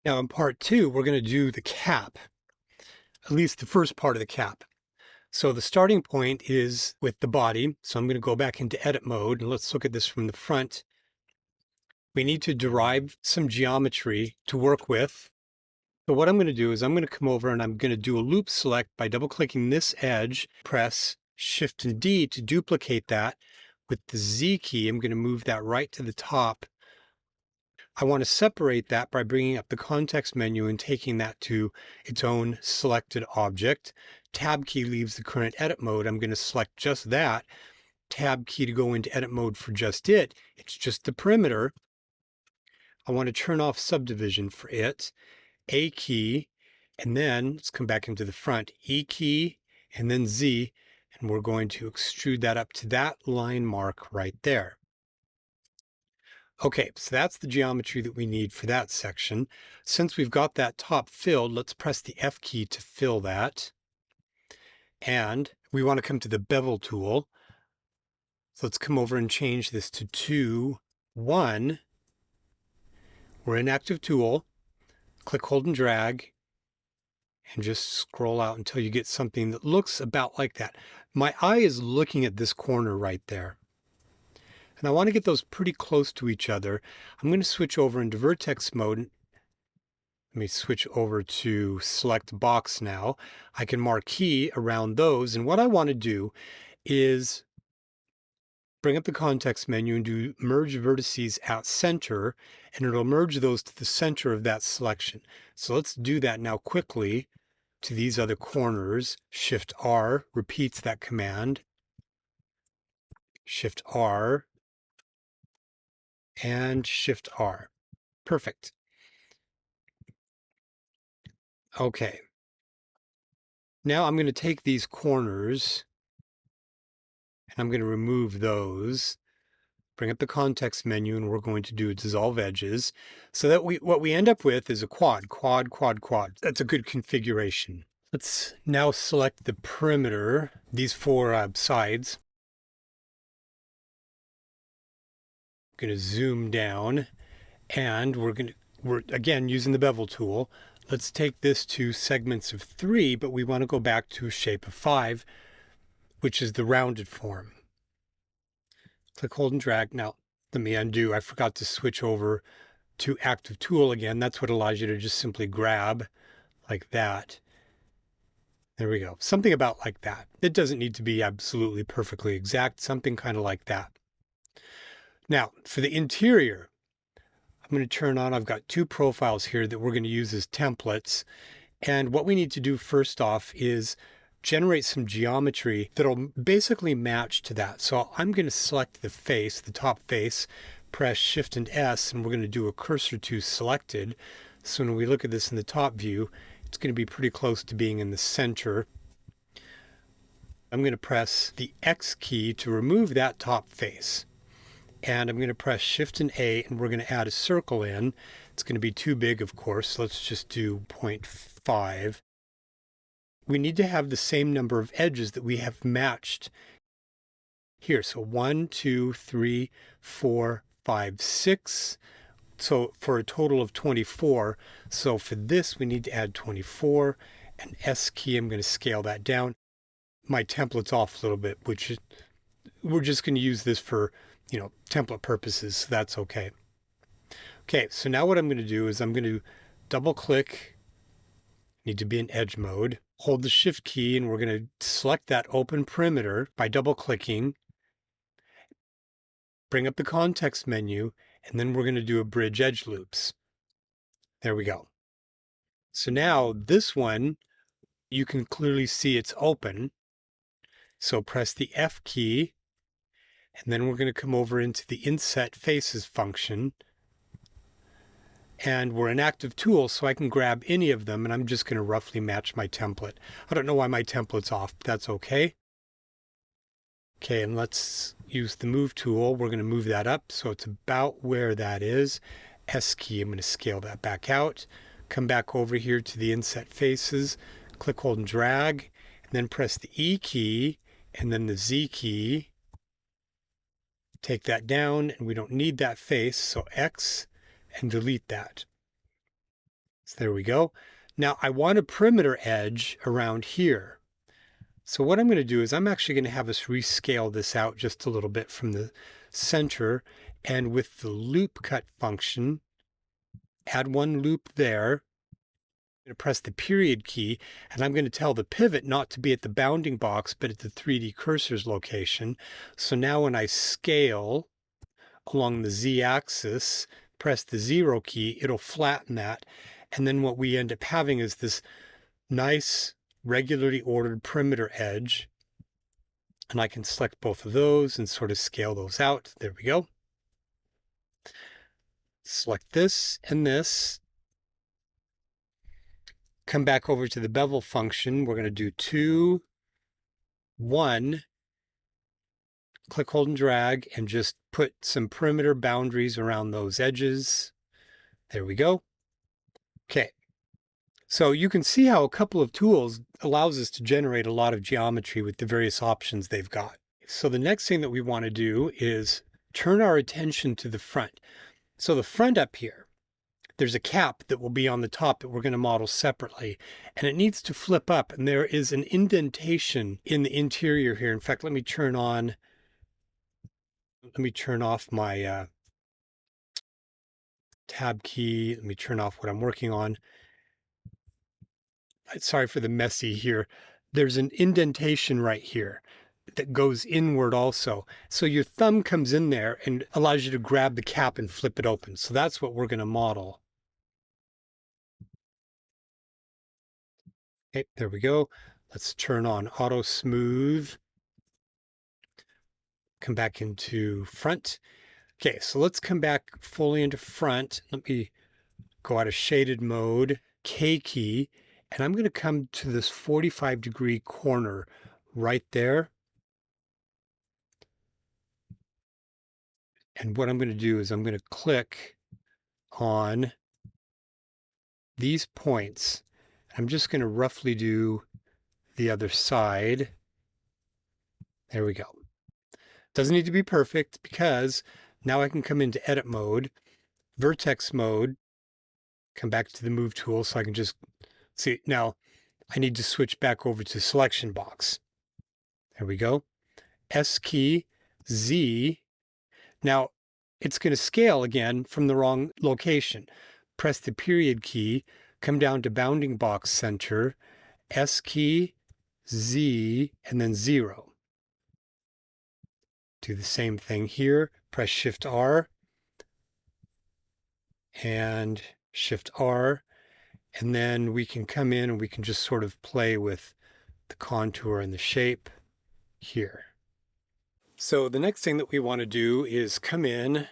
Now in part 2, we're going to do the cap, at least the first part of the cap. So the starting point is with the body. So I'm going to go back into edit mode and let's look at this from the front. We need to derive some geometry to work with. So what I'm going to do is I'm going to come over and I'm going to do a loop select by double clicking this edge, press Shift and D to duplicate that. With the Z key, I'm going to move that right to the top. I want to separate that by bringing up the context menu and taking that to its own selected object. Tab key leaves the current edit mode. I'm going to select just that. Tab key to go into edit mode for just it. It's just the perimeter. I want to turn off subdivision for it. A key, and then let's come back into the front. E key, and then Z, and we're going to extrude that up to that line mark right there. Okay, so that's the geometry that we need for that section. Since we've got that top filled, let's press the F key to fill that. And we want to come to the bevel tool. So let's come over and change this to 2, 1. We're in active tool. Click, hold, and drag. And just scroll out until you get something that looks about like that. My eye is looking at this corner right there. And I want to get those pretty close to each other. I'm going to switch over into vertex mode. Let me switch over to select box now. I can marquee around those. And what I want to do is bring up the context menu and do merge vertices at center. And it'll merge those to the center of that selection. So let's do that now quickly to these other corners. Shift R repeats that command. Shift R. And Shift R. Perfect. Okay. Now I'm going to take these corners and I'm going to remove those. Bring up the context menu and we're going to do dissolve edges so that what we end up with is a quad, quad, quad, quad. That's a good configuration. Let's now select the perimeter, these 4 sides. I'm going to zoom down and we're again using the bevel tool. Let's take this to segments of 3, but we want to go back to a shape of 5, which is the rounded form. Click, hold, and drag. Now, let me undo. I forgot to switch over to active tool again. That's what allows you to just simply grab like that. There we go. Something about like that. It doesn't need to be absolutely perfectly exact. Something kind of like that. Now, for the interior, I'm going to turn on, I've got 2 profiles here that we're going to use as templates. And what we need to do first off is generate some geometry that'll basically match to that. So I'm going to select the face, the top face, press Shift and S, and we're going to do a cursor to selected. So when we look at this in the top view, it's going to be pretty close to being in the center. I'm going to press the X key to remove that top face. And I'm going to press Shift and A, and we're going to add a circle in. It's going to be too big, of course. So let's just do 0.5. We need to have the same number of edges that we have matched here. So 1, 2, 3, 4, 5, 6. So for a total of 24. So for this, we need to add 24. And S key, I'm going to scale that down. My template's off a little bit, which is, we're just going to use this for, template purposes. So that's okay. Okay, so now what I'm going to do is I'm going to double click. Need to be in edge mode. Hold the Shift key and we're going to select that open perimeter by double clicking. Bring up the context menu and then we're going to do a bridge edge loops. There we go. So now this one, you can clearly see it's open. So press the F key and then we're going to come over into the inset faces function. And we're an active tool, so I can grab any of them, and I'm just going to roughly match my template. I don't know why my template's off, but that's okay. Okay, and let's use the move tool. We're going to move that up, so it's about where that is. S key, I'm going to scale that back out. Come back over here to the inset faces, click, hold, and drag, and then press the E key, and then the Z key. Take that down, and we don't need that face, so X, and delete that. So there we go. Now I want a perimeter edge around here. So what I'm going to do is I'm actually going to have us rescale this out just a little bit from the center. And with the loop cut function, add one loop there. I'm going to press the period key, and I'm going to tell the pivot not to be at the bounding box, but at the 3D cursor's location. So now when I scale along the z-axis, press the 0 key, it'll flatten that. And then what we end up having is this nice regularly ordered perimeter edge. And I can select both of those and sort of scale those out. There we go. Select this and this. Come back over to the bevel function. We're going to do 2, 1. Click, hold, and drag, and just put some perimeter boundaries around those edges. There we go. Okay. So you can see how a couple of tools allows us to generate a lot of geometry with the various options they've got. So the next thing that we want to do is turn our attention to the front. So the front up here, there's a cap that will be on the top that we're going to model separately, and it needs to flip up, and there is an indentation in the interior here. In fact, let me turn off my tab key. Let me turn off what I'm working on. Sorry for the messy here. There's an indentation right here that goes inward also. So your thumb comes in there and allows you to grab the cap and flip it open. So that's what we're going to model. Okay, there we go. Let's turn on auto smooth. Come back into front. Okay, so let's come back fully into front. Let me go out of shaded mode, K key, and I'm going to come to this 45-degree corner right there. And what I'm going to do is I'm going to click on these points. I'm just going to roughly do the other side. There we go. Doesn't need to be perfect because now I can come into edit mode, vertex mode, come back to the move tool so I can just see. Now I need to switch back over to selection box. There we go. S key, Z. Now it's going to scale again from the wrong location. Press the period key, come down to bounding box center, S key, Z, and then 0. Do the same thing here. Press Shift R and Shift R. And then we can come in and we can just sort of play with the contour and the shape here. So the next thing that we want to do is come in,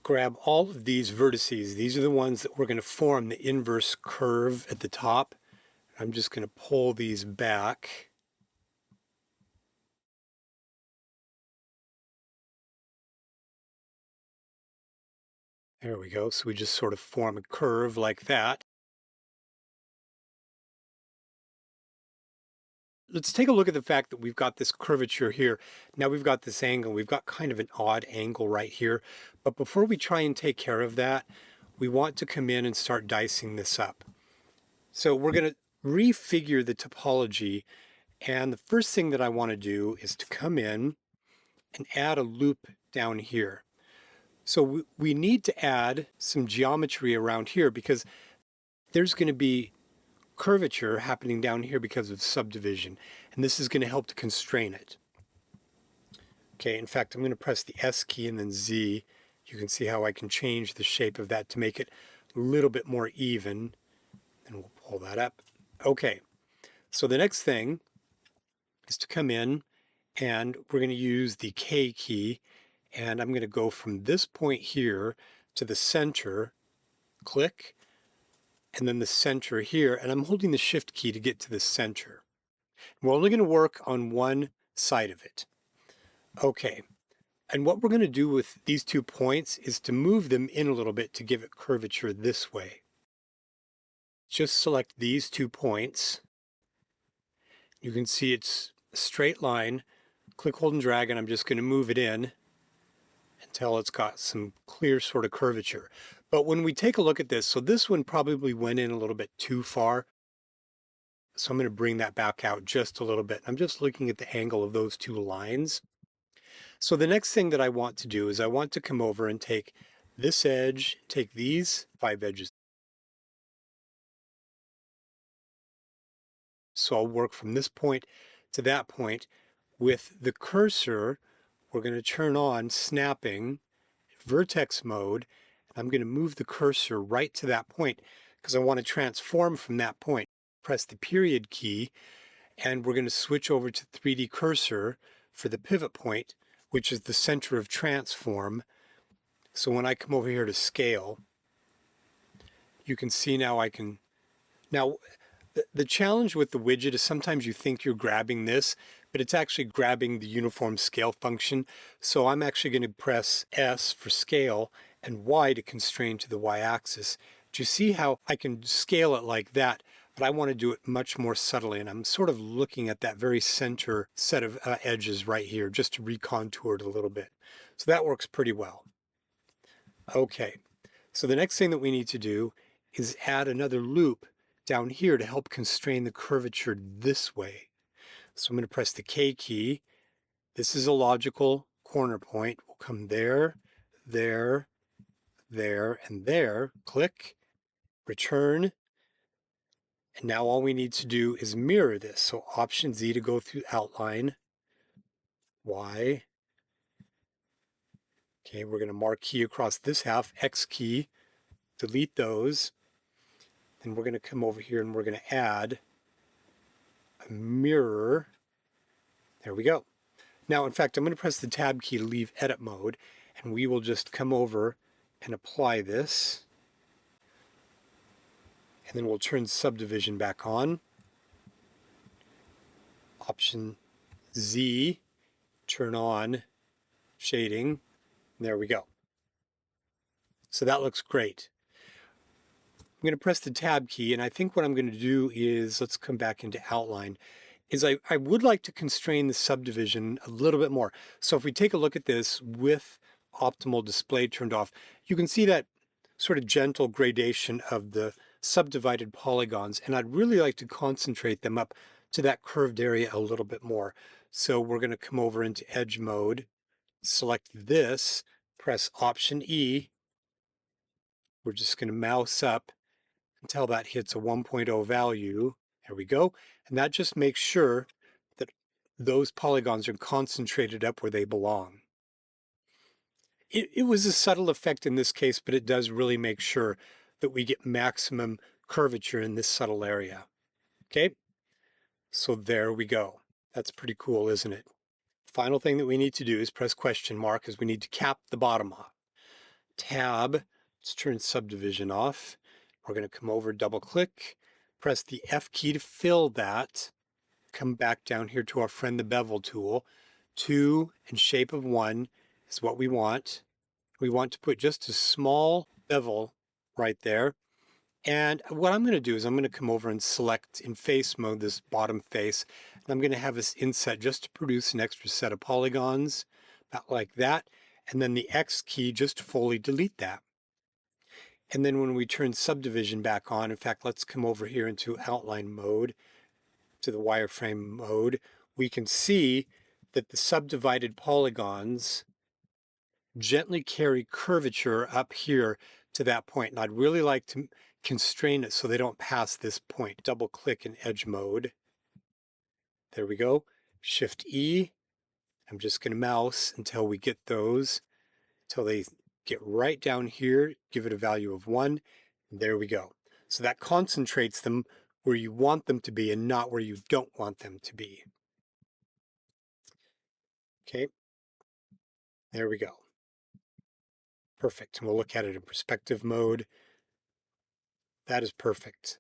grab all of these vertices. These are the ones that we're going to form the inverse curve at the top. I'm just going to pull these back. There we go. So we just sort of form a curve like that. Let's take a look at the fact that we've got this curvature here. Now we've got this angle. We've got kind of an odd angle right here. But before we try and take care of that, we want to come in and start dicing this up. So we're going to refigure the topology. And the first thing that I want to do is to come in and add a loop down here. So we need to add some geometry around here because there's going to be curvature happening down here because of subdivision. And this is going to help to constrain it. Okay, in fact, I'm going to press the S key and then Z. You can see how I can change the shape of that to make it a little bit more even. And we'll pull that up. Okay, so the next thing is to come in and we're going to use the K key. And I'm going to go from this point here to the center, click, and then the center here. And I'm holding the Shift key to get to the center. We're only going to work on one side of it. Okay. And what we're going to do with these 2 points is to move them in a little bit to give it curvature this way. Just select these 2 points. You can see it's a straight line. Click, hold, and drag, and I'm just going to move it in until it's got some clear sort of curvature. But when we take a look at this, so this one probably went in a little bit too far. So I'm going to bring that back out just a little bit. I'm just looking at the angle of those two lines. So the next thing that I want to do is I want to come over and take this edge, take these 5 edges. So I'll work from this point to that point. With the cursor, we're going to turn on snapping, vertex mode. I'm going to move the cursor right to that point because I want to transform from that point. Press the period key, and we're going to switch over to 3D cursor for the pivot point, which is the center of transform. So when I come over here to scale, you can see now I can, now the challenge with the widget is sometimes you think you're grabbing this, but it's actually grabbing the uniform scale function. So I'm actually going to press S for scale and Y to constrain to the Y-axis. Do you see how I can scale it like that, but I want to do it much more subtly, and I'm sort of looking at that very center set of edges right here just to recontour it a little bit. So that works pretty well. Okay, so the next thing that we need to do is add another loop down here to help constrain the curvature this way. So I'm going to press the K key. This is a logical corner point. We'll come there, there, there, and there. Click, return. And now all we need to do is mirror this. So Option Z to go through outline, Y. Okay, we're going to marquee across this half, X key, delete those. Then we're going to come over here and we're going to add a mirror. There we go. Now, in fact, I'm going to press the Tab key to leave edit mode, and we will just come over and apply this. And then we'll turn subdivision back on. Option Z, turn on shading. There we go. So that looks great. I'm going to press the Tab key, and I think what I'm going to do is, let's come back into outline, is I would like to constrain the subdivision a little bit more. So if we take a look at this with optimal display turned off, you can see that sort of gentle gradation of the subdivided polygons, and I'd really like to concentrate them up to that curved area a little bit more. So we're going to come over into edge mode, select this, press Option E. We're just going to mouse up until that hits a 1.0 value. There we go. And that just makes sure that those polygons are concentrated up where they belong. It was a subtle effect in this case, but it does really make sure that we get maximum curvature in this subtle area. Okay, so there we go. That's pretty cool, isn't it? Final thing that we need to do is press question mark, as we need to cap the bottom off. Tab, let's turn subdivision off. We're going to come over, double click, press the F key to fill that, come back down here to our friend the bevel tool. 2 and shape of 1 is what we want. We want to put just a small bevel right there. And what I'm going to do is I'm going to come over and select in face mode this bottom face. And I'm going to have this inset just to produce an extra set of polygons, about like that. And then the X key just to fully delete that. And then when we turn subdivision back on, in fact, let's come over here into outline mode, to the wireframe mode, we can see that the subdivided polygons gently carry curvature up here to that point. And I'd really like to constrain it so they don't pass this point. Double click in edge mode. There we go. Shift E. I'm just going to mouse until we get those, until they get right down here, give it a value of 1. There we go. So that concentrates them where you want them to be and not where you don't want them to be. Okay, there we go. Perfect. And we'll look at it in perspective mode. That is perfect.